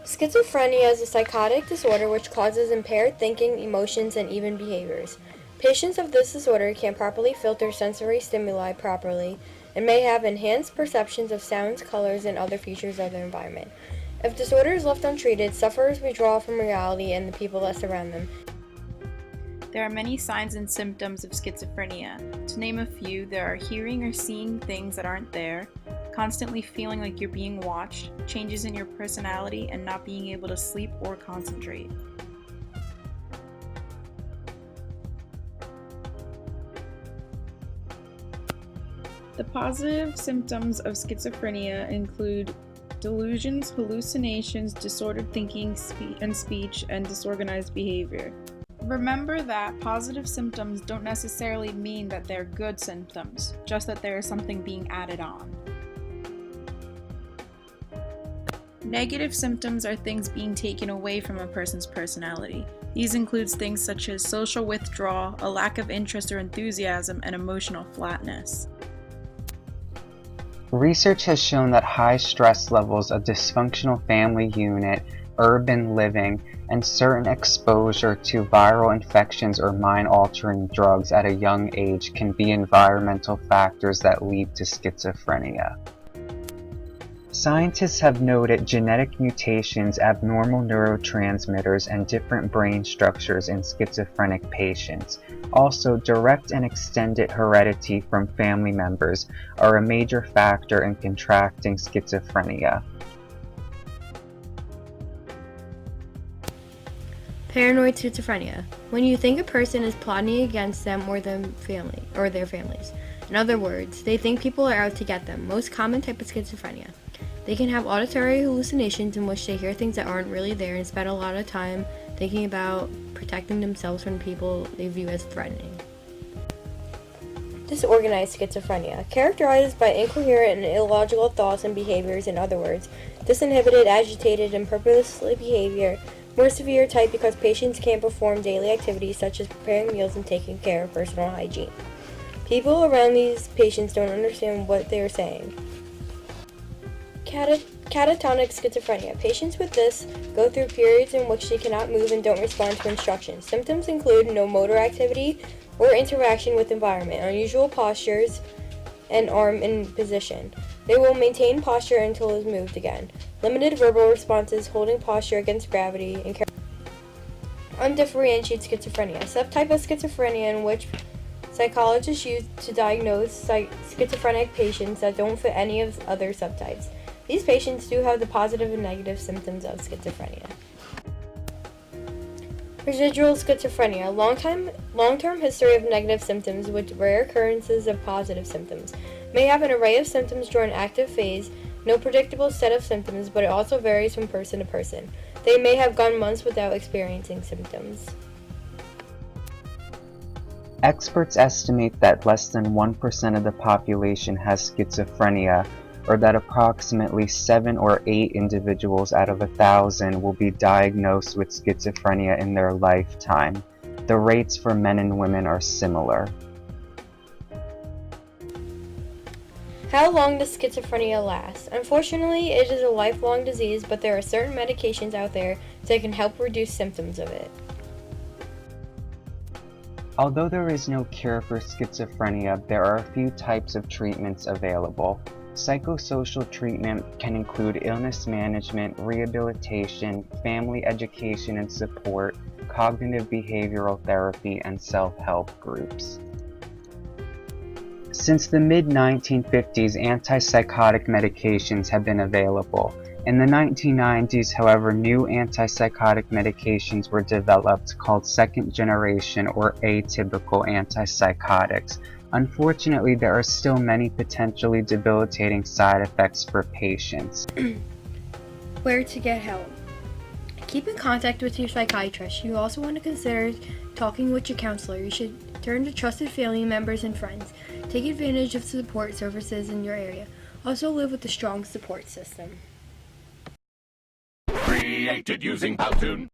Schizophrenia is a psychotic disorder which causes impaired thinking, emotions, and even behaviors. Patients of this disorder can't properly filter sensory stimuli properly and may have enhanced perceptions of sounds, colors, and other features of their environment. If disorder is left untreated, sufferers withdraw from reality and the people that surround them. There are many signs and symptoms of schizophrenia. To name a few, there are hearing or seeing things that aren't there, constantly feeling like you're being watched, changes in your personality, and not being able to sleep or concentrate. The positive symptoms of schizophrenia include delusions, hallucinations, disordered thinking and speech, and disorganized behavior. Remember that positive symptoms don't necessarily mean that they're good symptoms, just that there is something being added on. Negative symptoms are things being taken away from a person's personality. These include things such as social withdrawal, a lack of interest or enthusiasm, and emotional flatness. Research has shown that high stress levels, a dysfunctional family unit, urban living, and certain exposure to viral infections or mind-altering drugs at a young age can be environmental factors that lead to schizophrenia. Scientists have noted genetic mutations, abnormal neurotransmitters, and different brain structures in schizophrenic patients. Also, direct and extended heredity from family members are a major factor in contracting schizophrenia. Paranoid schizophrenia. When you think a person is plotting against them or their families. In other words, they think people are out to get them. Most common type of schizophrenia. They can have auditory hallucinations in which they hear things that aren't really there and spend a lot of time thinking about protecting themselves from people they view as threatening. Disorganized schizophrenia, characterized by incoherent and illogical thoughts and behaviors. In other words, disinhibited, agitated, and purposeless behavior. More severe type because patients can't perform daily activities such as preparing meals and taking care of personal hygiene. People around these patients don't understand what they are saying. Catatonic schizophrenia. Patients with this go through periods in which they cannot move and don't respond to instructions. Symptoms include no motor activity or interaction with environment, unusual postures, and arm in position. They will maintain posture until it is moved again. Limited verbal responses, holding posture against gravity, and undifferentiated schizophrenia. Subtype of schizophrenia in which psychologists use to diagnose schizophrenic patients that don't fit any of the other subtypes. These patients do have the positive and negative symptoms of schizophrenia. Residual schizophrenia, long-term history of negative symptoms with rare occurrences of positive symptoms. May have an array of symptoms during active phase, no predictable set of symptoms, but it also varies from person to person. They may have gone months without experiencing symptoms. Experts estimate that less than 1% of the population has schizophrenia, or that approximately 7 or 8 individuals out of 1,000 will be diagnosed with schizophrenia in their lifetime. The rates for men and women are similar. How long does schizophrenia last? Unfortunately, it is a lifelong disease, but there are certain medications out there that can help reduce symptoms of it. Although there is no cure for schizophrenia, there are a few types of treatments available. Psychosocial treatment can include illness management, rehabilitation, family education and support, cognitive behavioral therapy, and self-help groups. Since the mid-1950s, antipsychotic medications have been available. In the 1990s, however, new antipsychotic medications were developed called second-generation or atypical antipsychotics. Unfortunately, there are still many potentially debilitating side effects for patients. Where to get help? Keep in contact with your psychiatrist. You also want to consider talking with your counselor. You should turn to trusted family members and friends. Take advantage of support services in your area. Also live with a strong support system. Created using Powtoon.